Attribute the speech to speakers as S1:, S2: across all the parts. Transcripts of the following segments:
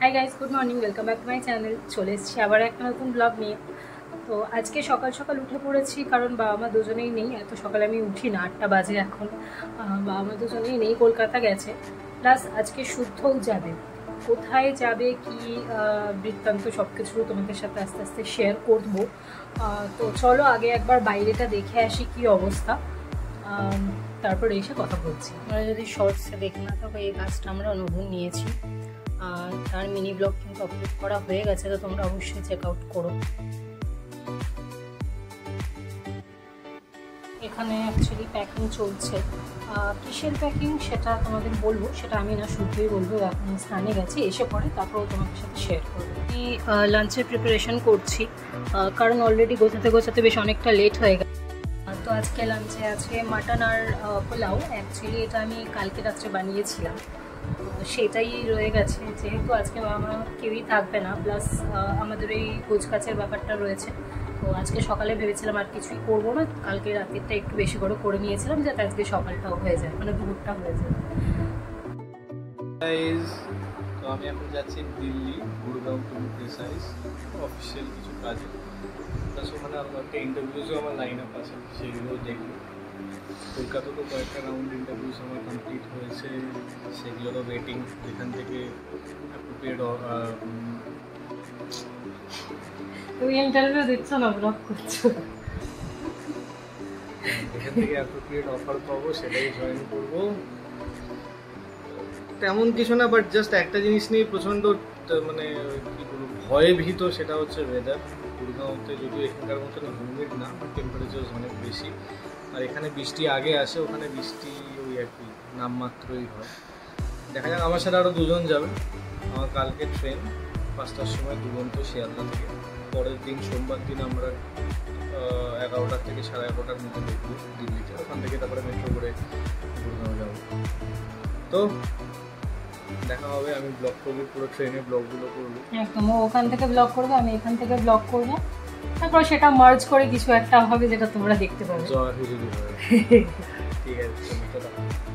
S1: Hi guys, good morning, welcome back to my channel. চলে এসেছি আবার একটা নতুন ব্লগ নিয়ে। তো আজকে সকাল সকাল উঠে পড়েছি, কারণ বাবা মা দুজনেই নেই। এত সকালে আমি উঠি না, 8টা বাজে এখন। বাবা মা দুজনেই নেই, কলকাতা গেছে। প্লাস আজকে শুদ্ধও যাবে। কোথায় যাবে, কি বৃত্তান্ত, সব কিছু তোমাদের সাথে আস্তে আস্তে শেয়ার করবো। তো চলো আগে একবার বাইরেটা দেখে আসি কি অবস্থা, তারপরে এসে কথা বলছি। আমরা যদি শর্টসে দেখে না থাকো, এই গাছটা আমরা নতুন নিয়েছি, তার মিনি ব্লগ কিন্তু আপলোড করা হয়ে গেছে, তো তোমরা অবশ্যই চেক আউট করো। এখানে অ্যাকচুয়ালি প্যাকিং চলছে, কিসের প্যাকিং সেটা তোমাদের বলবো, সেটা আমি না শুদ্ধই বলবো। এখন স্নানে গেছি, এসে পরে তারপরেও তোমাদের সাথে শেয়ার করবো। আমি লাঞ্চের প্রিপারেশন করছি, কারণ অলরেডি গোছাতে গোছাতে বেশ অনেকটা লেট হয়ে গেছে। তো আজকে লাঞ্চে আছে মাটন আর পোলাও। অ্যাকচুয়ালি এটা আমি কালকে রাত্রে বানিয়েছিলাম, সেটাই রয়ে গেছে। যেহেতু আজকে বাবা কেউই থাকবে না, প্লাস আমাদের এই গোছগাছের ব্যাপারটা রয়েছে, তো আজকে সকালে ভেবেছিলাম আর কিছুই করবো না, কালকে রাতেরটা একটু বেশি করে নিয়েছিলাম, যাতে আজকে সকালটাও হয়ে যায়, মানে দুপুরটা হয়ে যায়।
S2: তো আমি এখন যাচ্ছি Delhi, Gurgaon to be precise, official কিছু কাজে। প্লাস ওখানে একটা ইন্টারভিউসও আমার লাইন আপ আছে, সেগুলোও দেখবো। কলকাতাতেও কয়েকটা রাউন্ড ইন্টারভিউস আমার কমপ্লিট হয়েছে, সেগুলোরও ওয়েটিং। যেখান থেকে অ্যাপ্রোপ্রিয়েট
S1: তুমি ইন্টারভিউ দিচ্ছ না, ব্লগ করছো?
S2: যেখান থেকে অ্যাপ্রোপ্রিয়েট অফার পাবো সেটাই জয়েন করবো। তেমন কিছু না, বাট জাস্ট একটা জিনিস নিয়ে প্রচণ্ড মানে কী বলবো ভয়ে ভীত, সেটা হচ্ছে ওয়েদার। গুরগাঁওতে যদিও এখানকার মতন হিউমিড না, বাট টেম্পারেচার অনেক বেশি। আর এখানে বৃষ্টি আগে আসে, ওখানে বৃষ্টি ওই আর কি নামমাত্রই হয়। দেখা যাক, আমার সাথে আরও দুজন যাবে। আমার কালকে ট্রেন 5টার সময় দুরন্ত শিয়ালদা থেকে। পরের দিন সোমবার দিন আমরা 11টা থেকে 11:30টার মধ্যে দেখবো দিল্লিতে। ওখান থেকে তারপরে মেট্রো করে গুরগাঁও যাবো। তো দেখা হবে, আমি ব্লগ করবো, পুরো ট্রেনে ব্লগগুলো করবো
S1: একদম। ও ওখান থেকে ব্লগ করবে, আমি এখান থেকে ব্লগ করবো, তারপর সেটা মার্জ করে কিছু একটা হবে যেটা তোমরা দেখতে পাবে।
S2: ঠিক আছে,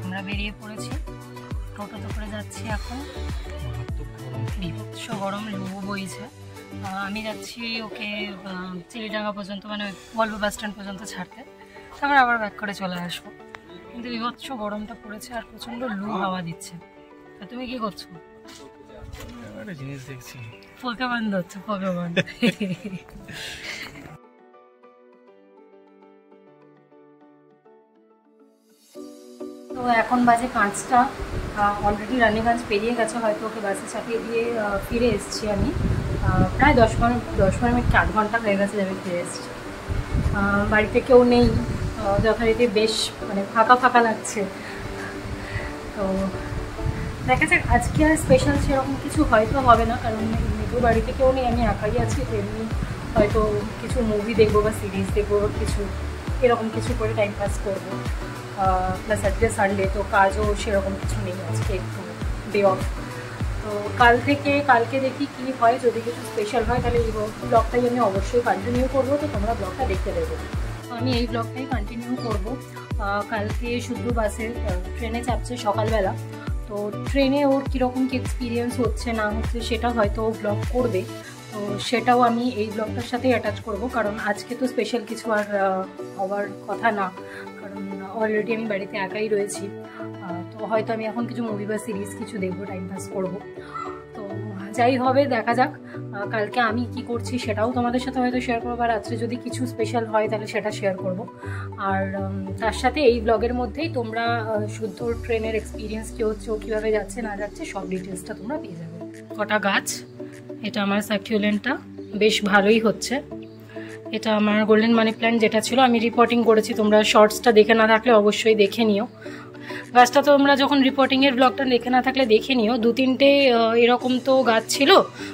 S1: আমরা বেরিয়ে পড়েছি, টোটোতে করে যাচ্ছি এখন। বিভৎস গরম, লু বইছে। আমি যাচ্ছি ওকে চিড়িডাঙ্গা পর্যন্ত, মানে ভলভো বাস স্ট্যান্ড পর্যন্ত ছাড়তে, তারপর আবার ব্যাক করে চলে আসবো। কিন্তু বিভৎস গরমটা পড়েছে আর প্রচণ্ড লু হাওয়া দিচ্ছে। তা তুমি কি করছো?
S2: একটা জিনিস দেখছি,
S1: পোকেমন ধরছো? পোকেমন। তো এখন বাজে 5টা, অলরেডি রানীগঞ্জ পেরিয়ে গেছে, হয়তো ওকে বাসে চাপিয়ে দিয়ে ফিরে এসেছি আমি। প্রায় 10-12 মিনিট কি 8 ঘন্টা হয়ে গেছে যাবে ফিরে এসেছি। বাড়িতে কেউ নেই, যথারীতি বেশ মানে ফাঁকা ফাঁকা লাগছে। তো দেখা যাক, আজকে আর স্পেশাল সেরকম কিছু হয়তো হবে না, কারণ এমনিতেও বাড়িতে কেউ নেই, আমি একাই আছি। তো এমনি হয়তো কিছু মুভি দেখবো বা সিরিজ দেখবো, কিছু এরকম কিছু করে টাইম পাস করবো। প্লাস আজকে সানডে, তো কাজও সেরকম কিছু নেই, আজকে একটু ডে অফ। তো কালকে দেখি কি হয়, যদি কিছু স্পেশাল হয় তাহলে এই ব্লগটাই আমি অবশ্যই কন্টিনিউ করবো, তো তোমরা ব্লগটা দেখতে দেবো। আমি এই ব্লগটাই কন্টিনিউ করবো। কালকে শুধু বাসে ট্রেনে চাপছে সকালবেলা, তো ট্রেনে ওর কীরকম কি এক্সপিরিয়েন্স হচ্ছে না হচ্ছে সেটা হয়তো ও ব্লগ করবে, তো সেটাও আমি এই ব্লগটার সাথেই অ্যাটাচ করব। কারণ আজকে তো স্পেশাল কিছু আর হওয়ার কথা না, কারণ অলরেডি আমি বাড়িতে একাই রয়েছি। তো হয়তো আমি এখন কিছু মুভি বা সিরিজ কিছু দেখবো, টাইম পাস করবো। তো যাই হবে দেখা যাক, কালকে আমি কি করছি সেটাও তোমাদের সাথে হয়তো শেয়ার করবো, আর রাত্রে যদি কিছু স্পেশাল হয় তাহলে সেটা শেয়ার করব। আর তার সাথে এই ব্লগের মধ্যেই তোমরা শুদ্ধ ট্রেনের এক্সপিরিয়েন্স কী হচ্ছে, ও কীভাবে যাচ্ছে না যাচ্ছে সব ডিটেলসটা তোমরা পেয়ে যাবে। কটা গাছ, এটা আমার সাকুলেন্টটা বেশ ভালোই হচ্ছে। এটা আমার গোল্ডেন মানি প্ল্যান্ট যেটা ছিল, আমি রিপোর্টিং করেছি, তোমরা শর্টসটা দেখে না থাকলে অবশ্যই দেখে নিও। গাছটা তোমরা যখন রিপোর্টিংয়ের ব্লগটা দেখে না থাকলে দেখে নিও। 2-3টে এরকম তো গাছ ছিল,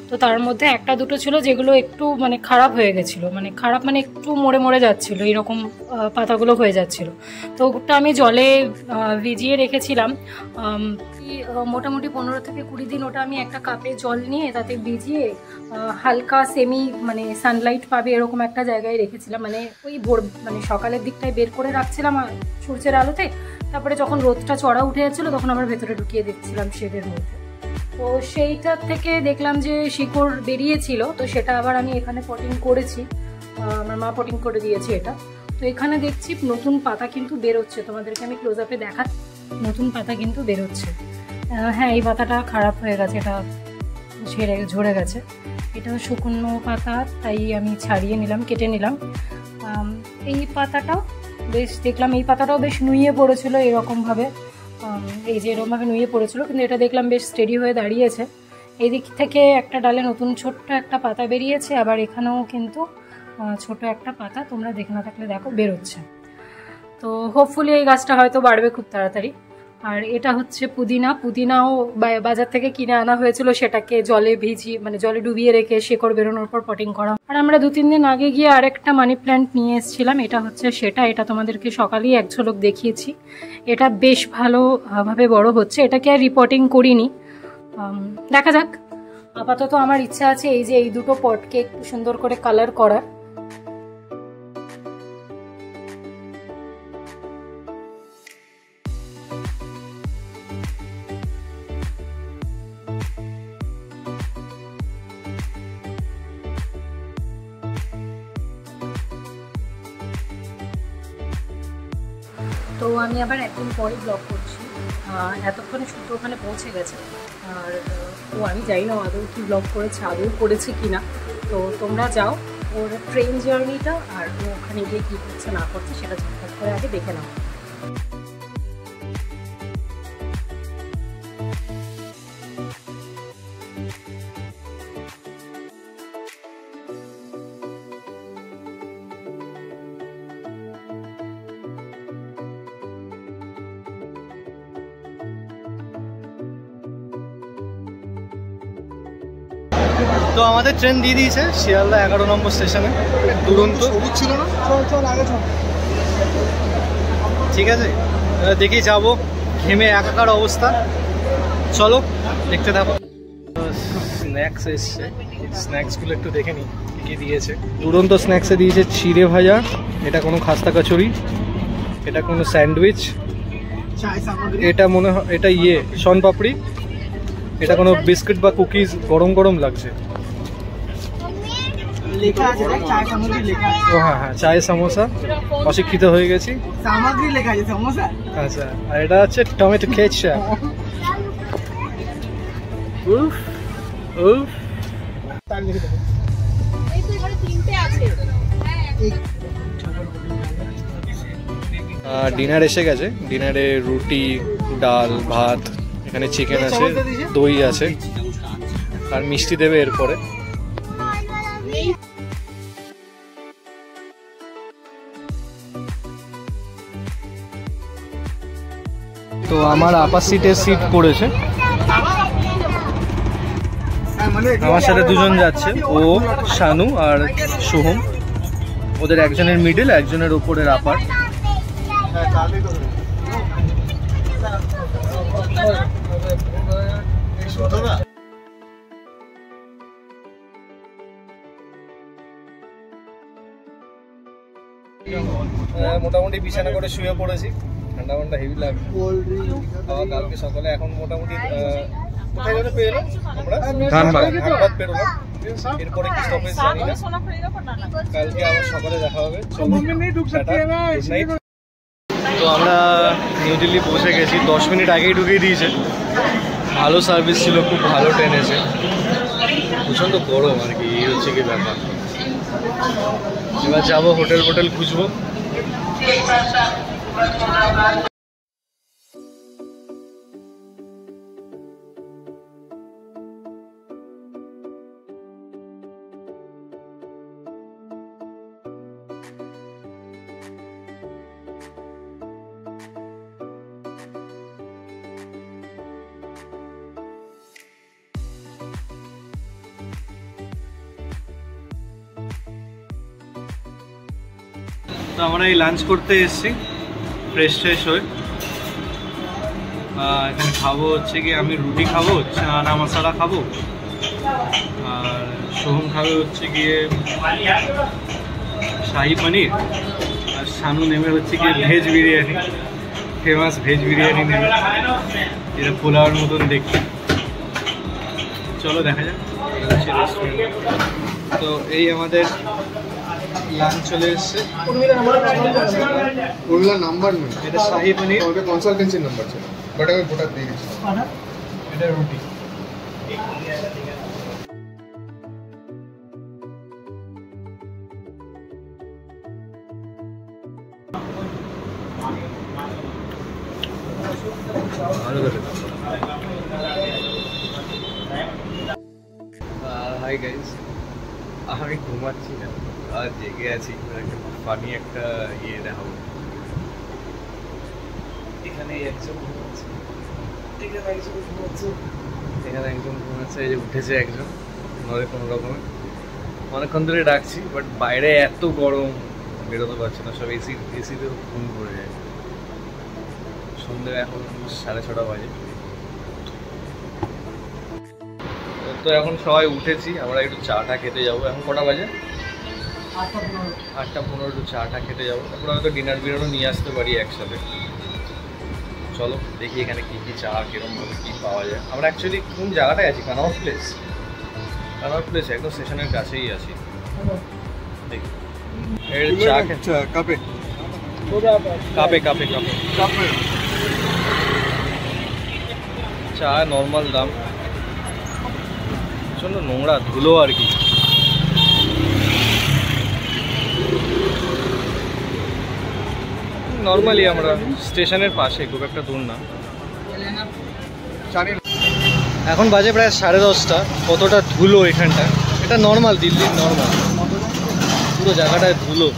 S1: তো তার মধ্যে 1-2টো ছিল যেগুলো একটু মানে খারাপ হয়ে গেছিলো, মানে খারাপ মানে একটু মরে যাচ্ছিলো, এরকম পাতাগুলো হয়ে যাচ্ছিলো। তো ওটা আমি জলে ভিজিয়ে রেখেছিলাম, মোটামুটি 15 থেকে 20 দিন। ওটা আমি একটা কাপে জল নিয়ে তাতে ভিজিয়ে হালকা সেমি মানে সানলাইট পাবে এরকম একটা জায়গায় রেখেছিলাম, মানে ওই মানে সকালের দিকটায় বের করে রাখছিলাম সূর্যের আলোতে, তারপরে যখন রোদটা চড়া উঠে যাচ্ছিলো তখন আবার ভেতরে ঢুকিয়ে দিচ্ছিলাম শেডের মধ্যে। তো সেইটার থেকে দেখলাম যে শিকড় বেরিয়েছিল, তো সেটা আবার আমি এখানে পটিং করেছি, আমার মা পটিং করে দিয়েছে এটা। তো এখানে দেখছি নতুন পাতা কিন্তু বেরোচ্ছে, তোমাদেরকে আমি ক্লোজ আপে দেখাচ্ছি, নতুন পাতা কিন্তু বেরোচ্ছে। হ্যাঁ, এই পাতাটা খারাপ হয়ে গেছে, এটা ঝরে গেছে, এটা শুকনো পাতা, তাই আমি ছাড়িয়ে নিলাম, কেটে নিলাম। এই পাতাটাও বেশ দেখলাম, এই পাতাটাও বেশ নুয়ে পড়েছিল এরকমভাবে, এই যে এরকমভাবে নুয়ে পড়েছিল, কিন্তু এটা দেখলাম বেশ স্টেডি হয়ে দাঁড়িয়েছে। এই দিক থেকে একটা ডালে নতুন ছোট্ট একটা পাতা বেরিয়েছে, আবার এখানেও কিন্তু ছোট একটা পাতা, তোমরা দেখে না থাকলে দেখো বেরোচ্ছে। তো হোপফুলি এই গাছটা হয়তো বাড়বে খুব তাড়াতাড়ি। আর এটা হচ্ছে পুদিনা, পুদিনাও বাজার থেকে কিনে আনা হয়েছিল, সেটাকে জলে ভিজিয়ে মানে জলে ডুবিয়ে রেখে শেকড় বেরোনোর পর পটিং করা। আর আমরা 2-3 দিন আগে গিয়ে আরেকটা মানি প্ল্যান্ট নিয়ে এসেছিলাম, এটা হচ্ছে সেটা, এটা তোমাদেরকে সকালেই এক ঝলক দেখিয়েছি। এটা বেশ ভালোভাবে বড় হচ্ছে, এটাকে আর রিপোর্টিং করিনি, দেখা যাক। আপাতত আমার ইচ্ছা আছে এই যে এই দুটো পটকে একটু সুন্দর করে কালার করার। তো আমি আবার একদিন পরে ব্লগ করছি, এতক্ষণে শুধু ওখানে পৌঁছে গেছে, আর আমি জানি না আদৌ কি ব্লগ করেছে, আদৌ করেছে কি না। তো তোমরা যাও ওর ট্রেন জার্নিটা, আর ও ওখানে গিয়ে কী করছে না করছে সেটা ঝটপট করে আগে দেখে নাও।
S2: তো আমাদের ট্রেন দিয়ে দিয়েছে শিয়ালদা 11 নম্বর স্টেশনে, দুরন্ত ছিল না, চল আগে চল। ঠিক আছে, দেখেই যাবো, ঘেমে একাকার অবস্থা, চলো দেখতে থাকো। স্ন্যাক্স এসছে, স্ন্যাক্সগুলো একটু দেখে নিই কী কী দিয়েছে। দুরন্ত স্ন্যাক্সে দিয়েছে চিড়ে ভাজা, এটা কোনো খাস্তা কচুরি, এটা কোনো স্যান্ডউইচ, এটা মনে হয় এটা শন পাপড়ি, এটা কোনো বিস্কিট বা কুকিজ, গরম গরম লাগছে। ও হ্যাঁ, চায় সমোসা, অশিক্ষিত হয়ে গেছি, সামগ্রী লেখা আছে সমোসা। আচ্ছা, আর এটা হচ্ছে টমেটো কেচাপ। উফ উফ, ডিনার এসে গেছে। ডিনারে রুটি, ডাল, ভাত, এখানে চিকেন আছে, দই আছে, আর মিষ্টি দেবে এরপরে। তো আমার আপার সিটের সিট পড়েছে, আমার সাথে দুজন যাচ্ছে, ও শানু আর শুভম, ওদের একজনের মিডল, একজনের উপরের আপার। মোটামুটি বিছানা করে শুয়ে পড়েছি, ঠান্ডা ঠান্ডা হেভি লাগছে। কালকে সকালে এখন মোটামুটি কোথায় যেন পেয়ে ধানবাদ পেরোলাম, এরপরে কি স্টপেজ জানি না, কালকে আবার সকালে দেখা হবে। তো আমরা নিউ দিল্লি পৌঁছে গেছি, 10 মিনিট আগেই ঢুকিয়ে দিয়েছে, ভালো সার্ভিস ছিল, খুব ভালো ট্রেন এসে, প্রচণ্ড গরম আর কি, এই হচ্ছে কি ব্যাপার। এবার যাবো হোটেল খুঁজবো। তো আমরা এই লাঞ্চ করতে এসেছি, ফ্রেশ হয়ে। এখানে খাবো হচ্ছে কি, আমি রুটি খাবো, চানা মশলা খাবো, আর সোহম খাবে হচ্ছে গিয়ে শাহি পনির, আর শানু নেমে হচ্ছে গিয়ে veg biryani, famous veg biryani নেবে, এটা পোলাওয়ার মতন দেখতে। চলো দেখা যাক। তো এই আমাদের লাঞ্চ চলে এসছে।
S3: উর্মিলা নাম্বার নেই,
S2: এটা শাহি পনির,
S3: ওটা কনসালটেন্সির নাম্বার ছিল, বাট আমি গোটা দিয়ে দিচ্ছি।
S2: এটা রুটি।
S4: হাই গাইস, আমি ঘুমাচ্ছি না, আর জেগে আছি। ফানি একটা দেখাবো। এখানে একজন ঘুমাচ্ছে, এখানে একজন ঘুমাচ্ছে, এই যে উঠেছে একজন নয় কোনো রকমে। অনেকক্ষণ ধরে ডাকছি, বাট বাইরে এত গরম বেরোতে পারছে না, সব এসিতে ঘুম পড়ে যায়। সন্ধ্যে এখন 6:30 বাজে। তো এখন সবাই উঠেছি, আমরা একটু চাটা খেতে যাবো। এখন কটা বাজে? 8:15। একটু চাটা খেতে যাবো, তারপর হয়তো ডিনার বিনারও নিয়ে আসতে পারি একসাথে। চলো দেখি এখানে কী কী চা কীরকমভাবে কী পাওয়া যায়। আমরা অ্যাকচুয়ালি কোন জায়গাটায় আছি? কানওয়ার প্লেস একদম স্টেশনের কাছেই আছি। দেখি এর চা
S3: কাপে
S2: কাপে কাপে কাপে
S3: কাপে
S2: চা নর্মাল দাম, প্রচণ্ড নোংরা ধুলো আর কি। নর্মালি আমরা স্টেশনের পাশে, খুব একটা দূর না।
S3: জানি
S2: এখন বাজে প্রায় 10:30। কতটা ধুলো এখানটা, এটা নর্মাল, দিল্লির নর্মাল, পুরো জায়গাটায় ধুলো।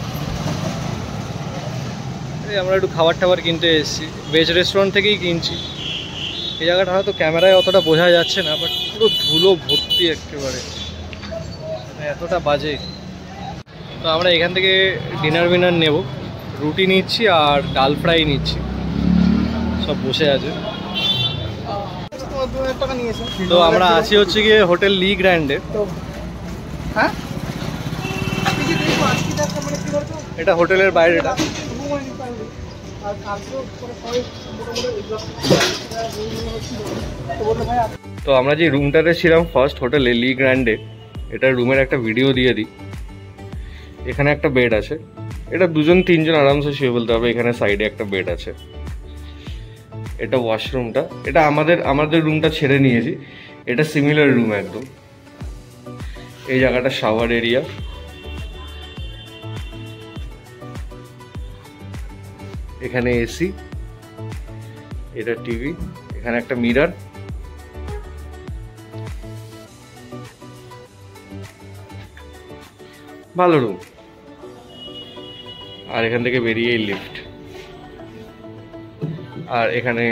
S2: এই আমরা একটু খাবার টাবার কিনতে এসেছি, ভেজ রেস্টুরেন্ট থেকেই কিনছি। এই জায়গাটা হয়তো ক্যামেরায় অতটা বোঝা যাচ্ছে না, বাট পুরো ধুলো ভর্তি একেবারে, এতটা বাজে। তো আমরা এখান থেকে ডিনার বিনার নেব, রুটি নিচ্ছি আর ডাল ফ্রাই নিচ্ছি, সব বসে আছে। তো আমরা আছি হচ্ছে গিয়ে হোটেল লি গ্র্যান্ডে।
S3: হ্যাঁ
S2: এটা হোটেলের বাইরেটা। তো আমরা যে রুমটাতে ছিলাম ফার্স্ট হোটেলে লি গ্র্যান্ডে, এটার রুমের একটা ভিডিও দিয়ে দিই। এখানে একটা বেড আছে, এটা 2-3 আরামসে শুয়ে বলতে হবে। এখানে সাইডে একটা বেড আছে। এটা ওয়াশরুমটা, এটা আমাদের রুমটা ছেড়ে নিয়েছি, এটা সিমিলার রুম একদম। এই জায়গাটা শাওয়ার এরিয়া। এখানে এসি, এটা টিভি, এখানে একটা মিরর। ভালো রুম। আর এখান থেকে বেরিয়েই লিফট, আর এখানে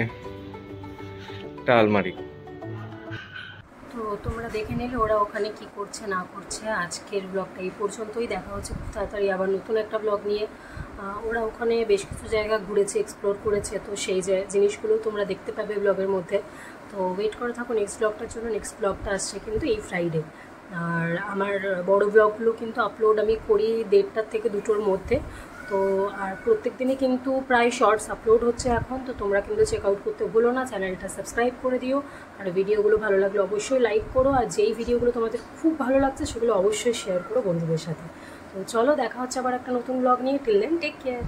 S2: একটা আলমারি।
S1: তো তোমরা দেখে নিলে ওরা ওখানে কি করছে না করছে। আজকের ব্লগটা এই পর্যন্তই, দেখা হচ্ছে খুব তাড়াতাড়ি আবার নতুন একটা ব্লগ নিয়ে। ওরা ওখানে বেশ কিছু জায়গা ঘুরেছে, এক্সপ্লোর করেছে, তো সেই জিনিসগুলো তোমরা দেখতে পাবে ব্লগের মধ্যে। তো ওয়েট করে থাকো নেক্সট ব্লগটার জন্য। নেক্সট ব্লগটা আসছে কিন্তু এই ফ্রাইডে। আর আমার বড় ব্লগগুলো কিন্তু আপলোড আমি করি 1:30 থেকে 2টোর মধ্যে। তো আর প্রত্যেক দিনই কিন্তু প্রায় শর্টস আপলোড হচ্ছে এখন। তো তোমরা কিন্তু চেক আউট করতে ভুলো না, চ্যানেলটা সাবস্ক্রাইব করে দিও। আর ভিডিওগুলো ভালো লাগলে অবশ্যই লাইক করো, আর যেই ভিডিওগুলো তোমাদের খুব ভালো লাগছে সেগুলো অবশ্যই শেয়ার করো বন্ধুদের সাথে। তো চলো দেখা হচ্ছে আবার একটা নতুন ব্লগ নিয়ে। Till then take care.